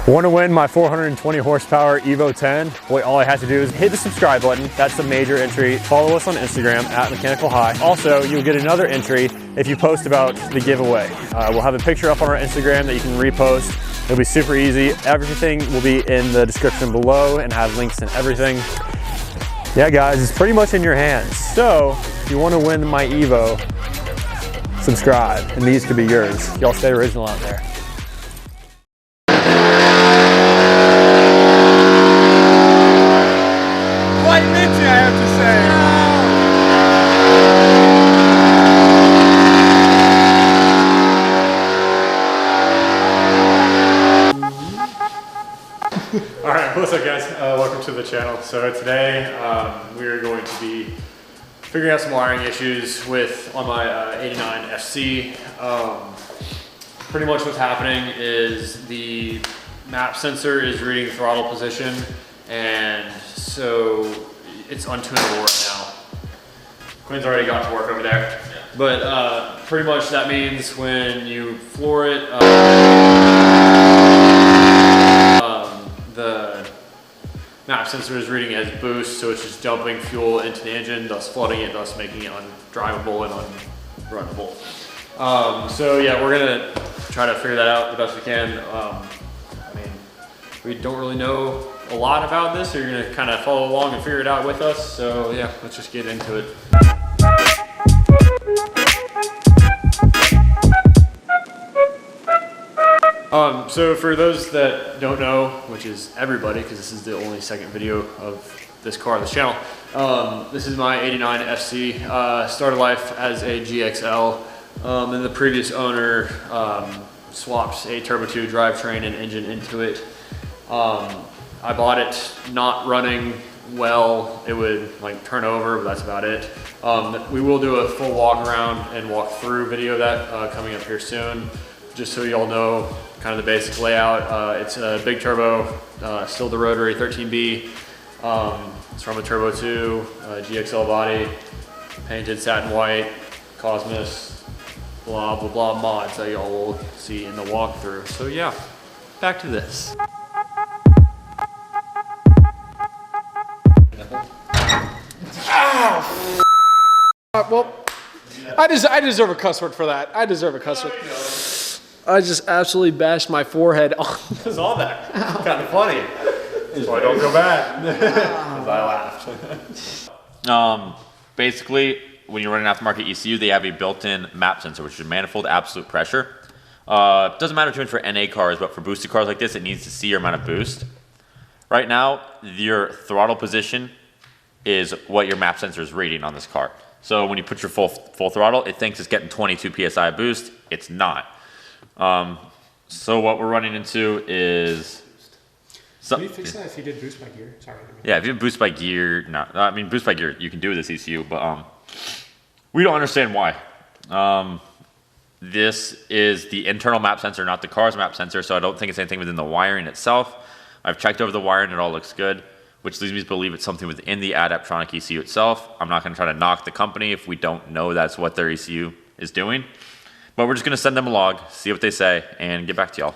Want to win my 420 horsepower Evo 10? Well, all I have to do is hit the subscribe button. That's the major entry. Follow us on Instagram at Mechanical High. Also, you'll get another entry if you post about the giveaway. We'll have a picture up on our Instagram that you can repost. It'll be super easy. Everything will be in the description below and have links and everything. Yeah, guys, it's pretty much in your hands. So, if you want to win my Evo, subscribe, and these could be yours. Y'all stay original out there. Quite minty, I have to say. All right, what's up, guys? Welcome to the channel. So today we are going to be figuring out some wiring issues on my 89 FC. Pretty much what's happening is the map sensor is reading throttle position, and so it's untunable right now. Quinn's already got to work over there. Yeah. But pretty much that means when you floor it, the map sensor is reading as boost, so it's just dumping fuel into the engine, thus flooding it, thus making it undrivable and unrunnable. So yeah, we're gonna try to figure that out the best we can. I mean, we don't really know a lot about this, so you're gonna kind of follow along and figure it out with us. So yeah, let's just get into it. So for those that don't know, which is everybody, because this is the only second video of this car on this channel, this is my 89 FC. Started life as a GXL, and the previous owner swapped a Turbo 2 drivetrain and engine into it. I bought it not running well. It would like turn over, but that's about it. We will do a full walk around and walk through video of that coming up here soon, just so y'all know kind of the basic layout. It's a big turbo, still the rotary 13B. It's from a Turbo 2 GXL body, painted satin white, Cosmos, blah blah blah mods that y'all will see in the walkthrough. So yeah, back to this. Well, I deserve a cuss word for that. I deserve a cuss word. I just absolutely bashed my forehead on. I saw that. Kind of funny. That's why I don't feel bad. Because I laughed. Basically, when you're running aftermarket ECU, they have a built-in map sensor, which is manifold absolute pressure. Doesn't matter too much for NA cars, but for boosted cars like this, it needs to see your amount of boost. Right now, your throttle position is what your map sensor is reading on this car. So when you put your full throttle, it thinks it's getting 22 PSI boost. It's not. So what we're running into is... Can you fix that if you did boost by gear? Sorry. Yeah, if you boost by gear, no. I mean, boost by gear, you can do with this ECU, but we don't understand why. This is the internal map sensor, not the car's map sensor, so I don't think it's anything within the wiring itself. I've checked over the wiring, it all looks good, which leads me to believe it's something within the Adaptronic ECU itself. I'm not going to try to knock the company if we don't know that's what their ECU is doing. But we're just going to send them a log, see what they say, and get back to y'all.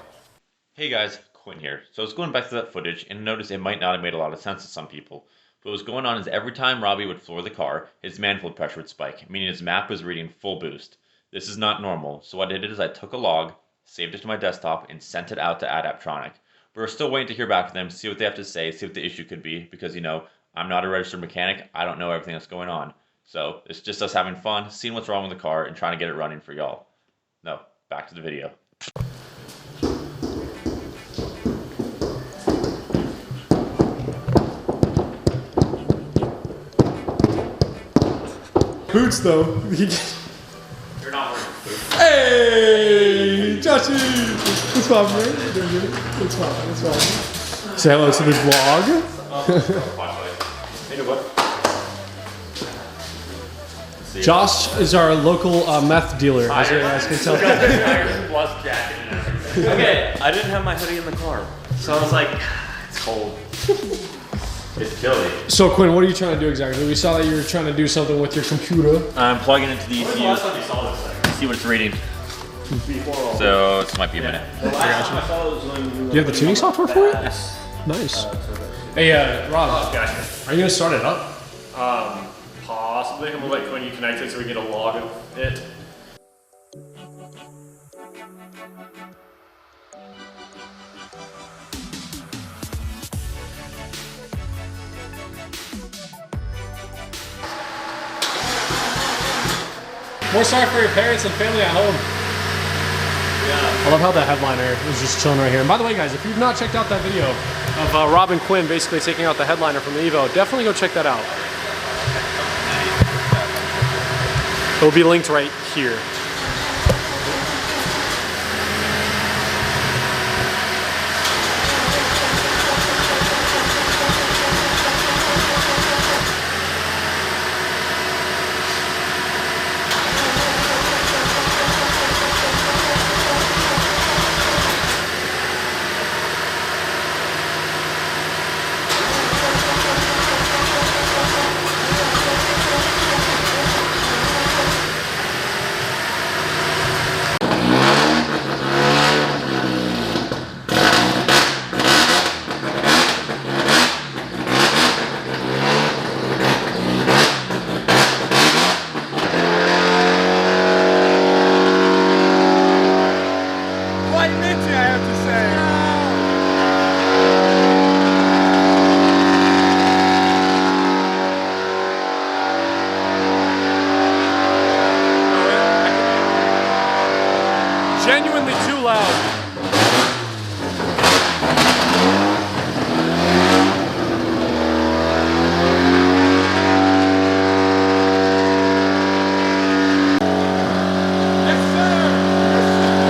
Hey guys, Quinn here. So I was going back to that footage and noticed it might not have made a lot of sense to some people. What was going on is every time Robby would floor the car, his manifold pressure would spike, meaning his map was reading full boost. This is not normal, so what I did is I took a log, saved it to my desktop, and sent it out to Adaptronic. But we're still waiting to hear back from them, see what they have to say, see what the issue could be, because, you know, I'm not a registered mechanic, I don't know everything that's going on. So it's just us having fun, seeing what's wrong with the car, and trying to get it running for y'all. No, back to the video. Boots though. You're not wearing boots. Hey, Joshy! What's up, man? What's fine. Say hello to the vlog. Hey, what? Josh is our local meth dealer, as you guys can tell. Okay, I didn't have my hoodie in the car, so I was like, it's cold. It's chilly. So Quinn, what are you trying to do exactly? We saw that you were trying to do something with your computer. I'm plugging into the ECU. See what it's reading. So this might be a minute. Do you have the tuning software for it? Nice. Hey, Rob, are you gonna start it up? Possibly. I'm gonna let Quinn connect it so we get a log of it. More sorry for your parents and family at home. Yeah. I love how the headliner is just chilling right here. And by the way, guys, if you've not checked out that video of Rob and Quinn basically taking out the headliner from the Evo, definitely go check that out. It'll be linked right here. Genuinely too loud.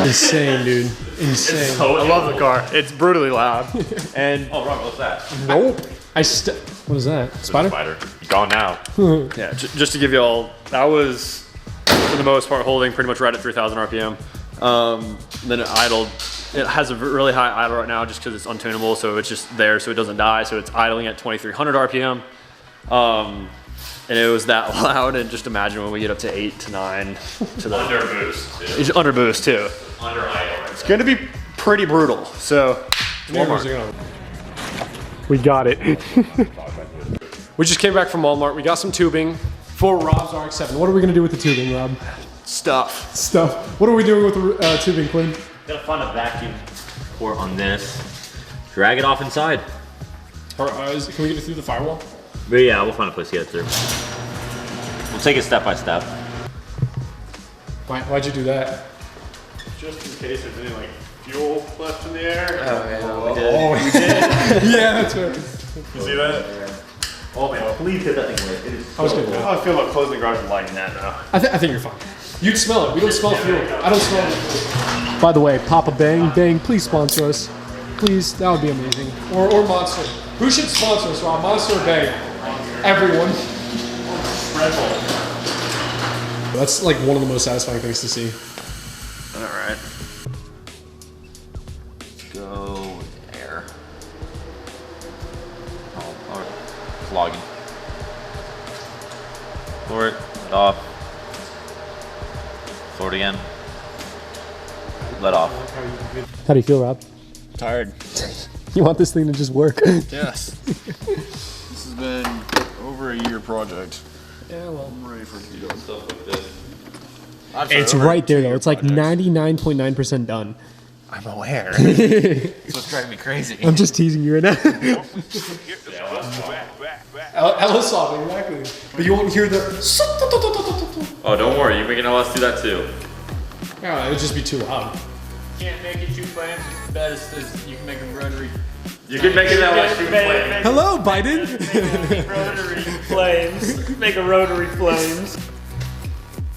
Insane, dude. Insane. I love the car. It's brutally loud. And Oh, Rob, what's that? Nope. What is that? Spider? Spider. Gone now. yeah, just to give you all, that was for the most part holding pretty much right at 3,000 RPM. Then it idled. It has a really high idle right now just because it's untunable, so it's just there so it doesn't die. So it's idling at 2,300 RPM. And it was that loud, and just imagine when we get up to 8 to 9 to the Under boost. It's under boost too. Under idle. It's gonna be pretty brutal. So Walmart. We got it. We just came back from Walmart. We got some tubing for Rob's RX-7. What are we gonna do with the tubing, Rob? Stuff. What are we doing with the tubing, Quinn? Gotta find a vacuum port on this. Drag it off inside. Can we get it through the firewall? But yeah, we'll find a place to get it through. We'll take it step by step. Why'd you do that? Just in case there's any like fuel left in the air. Oh, we did. Yeah, that's right. You see that? Oh man, please hit that thing with it. It is I was good. How I feel about closing the garage and lighting that now. I think you're fine. You'd smell it. We don't smell fuel. I don't smell it. By the way, Papa Bang, please sponsor us. Please, that would be amazing. Or Monster. Who should sponsor us, Rob? Monster or Bang? Everyone. Red Bull. That's like one of the most satisfying things to see. All right. Go there. Oh, it's logging. Floor it off. Floor it again. Let off. How do you feel, Rob? Tired. You want this thing to just work? Yes. This has been over a year project. Yeah, well. I'm ready for it to go. Stuff like this. It's right there, though. It's like 99.9% done. I'm aware. That's what's driving me crazy. I'm just teasing you right now. LS solving, exactly. But you won't hear the. Oh, don't worry. You can LS do that too. Yeah, it would just be too loud. Can't make it shoot flames. That is, you can make them rotary. You can make it LS shoot flame. Hello, Biden. Rotary flames. Make a rotary flames.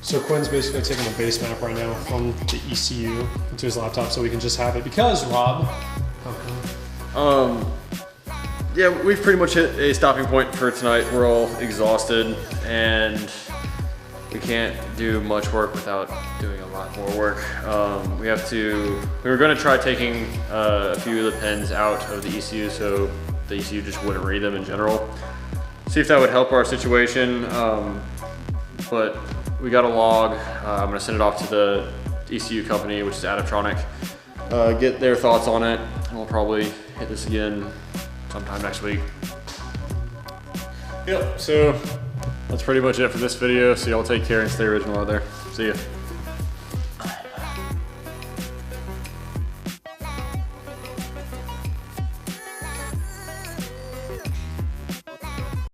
So Quinn's basically taking a base map right now from the ECU into his laptop so we can just have it because Rob. Yeah, we've pretty much hit a stopping point for tonight. We're all exhausted and we can't do much work without doing a lot more work. We were gonna try taking a few of the pins out of the ECU so the ECU just wouldn't read them in general. See if that would help our situation. But we got a log. I'm gonna send it off to the ECU company, which is Adaptronic, get their thoughts on it. And we'll probably hit this again sometime next week. Yep, so that's pretty much it for this video. So y'all take care and stay original out there. See ya.